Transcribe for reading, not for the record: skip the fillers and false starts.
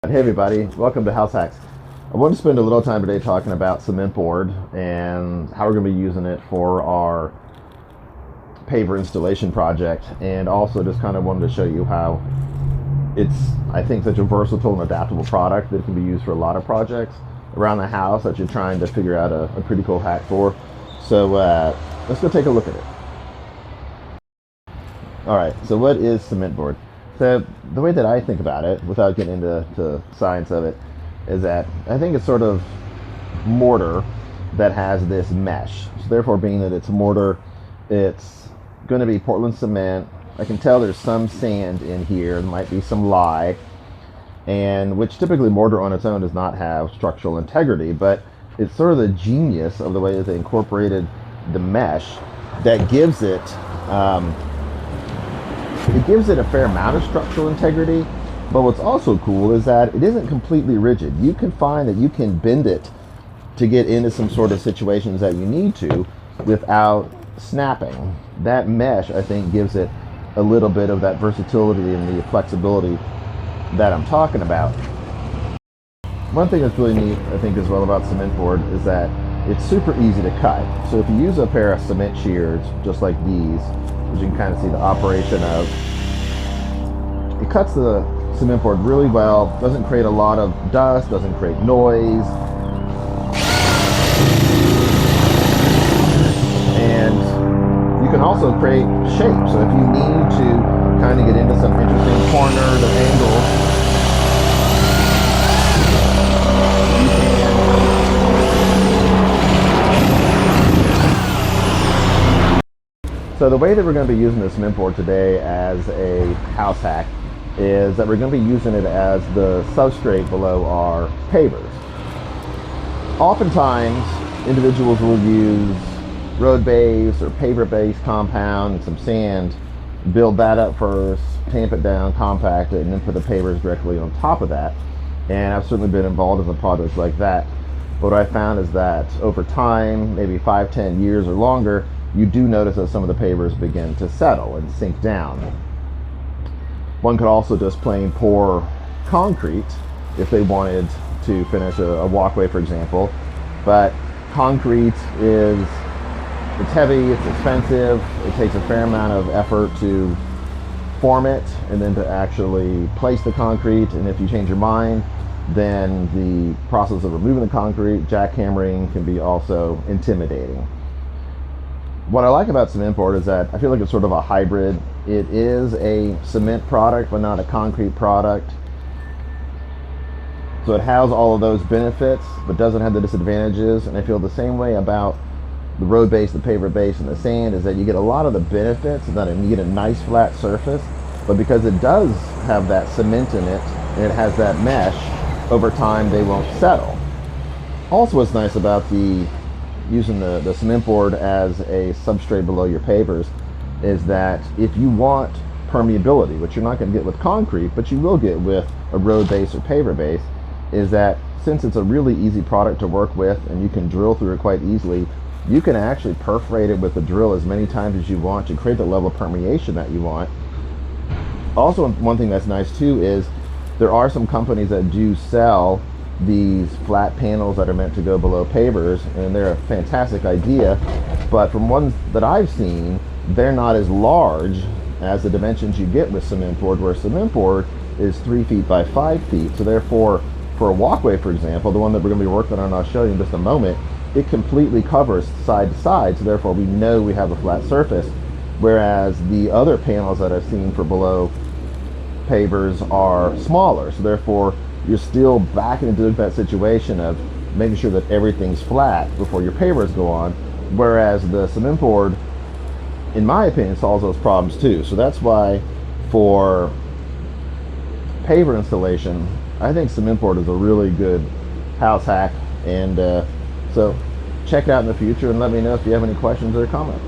Hey everybody, welcome to House Hacks. I want to spend a little time today talking about cement board and how we're going to be using it for our paver installation project, and also just kind of wanted to show you how it's, I think, such a versatile and adaptable product that can be used for a lot of projects around the house that you're trying to figure out a pretty cool hack for. So let's go take a look at it. Alright, so what is cement board? So the way that I think about it, without getting into the science of it, is that I think it's sort of mortar that has this mesh. So therefore, being that it's mortar, it's going to be Portland cement. I can tell there's some sand in here. There might be some lye, and which typically mortar on its own does not have structural integrity, but it's sort of the genius of the way that they incorporated the mesh that gives it a fair amount of structural integrity. But what's also cool is that it isn't completely rigid. You can find that you can bend it to get into some sort of situations that you need to without snapping. That mesh, I think, gives it a little bit of that versatility and the flexibility that I'm talking about. One thing that's really neat, I think, as well about cement board is that it's super easy to cut. So if you use a pair of cement shears, just like these, as you can kind of see the operation of, it cuts the cement board really well, doesn't create a lot of dust, doesn't create noise, and you can also create shape. So if you need to kind of get into some interesting corners or angles, you can. So the way that we're going to be using the cement board today as a house hack is that we're going to be using it as the substrate below our pavers. Oftentimes, individuals will use road base or paver base compound and some sand, build that up first, tamp it down, compact it, and then put the pavers directly on top of that. And I've certainly been involved in projects like that. But what I found is that over time, maybe 5-10 years or longer, you do notice that some of the pavers begin to settle and sink down. One could also just plain pour concrete if they wanted to finish a walkway, for example. But concrete it's heavy, it's expensive, it takes a fair amount of effort to form it and then to actually place the concrete. And if you change your mind, then the process of removing the concrete, jackhammering, can be also intimidating. What I like about cement board is that I feel like it's sort of a hybrid. It is a cement product, but not a concrete product. So it has all of those benefits, but doesn't have the disadvantages. And I feel the same way about the road base, the paver base, and the sand, is that you get a lot of the benefits, that you get a nice flat surface, but because it does have that cement in it, and it has that mesh, over time they won't settle. Also, what's nice about using the cement board as a substrate below your pavers is that if you want permeability, which you're not going to get with concrete, but you will get with a road base or paver base, is that since it's a really easy product to work with and you can drill through it quite easily, you can actually perforate it with the drill as many times as you want to create the level of permeation that you want. Also, one thing that's nice too is there are some companies that do sell these flat panels that are meant to go below pavers, and they're a fantastic idea, but from ones that I've seen, they're not as large as the dimensions you get with cement board, where cement board is 3 feet by 5 feet. So therefore, for a walkway, for example, the one that we're going to be working on, I'll show you in just a moment, it completely covers side to side, so therefore we know we have a flat surface, whereas the other panels that I've seen for below pavers are smaller, so therefore you're still back into that situation of making sure that everything's flat before your pavers go on, whereas the cement board, in my opinion, solves those problems too. So that's why for paver installation, I think cement board is a really good house hack, and so check it out in the future and let me know if you have any questions or comments.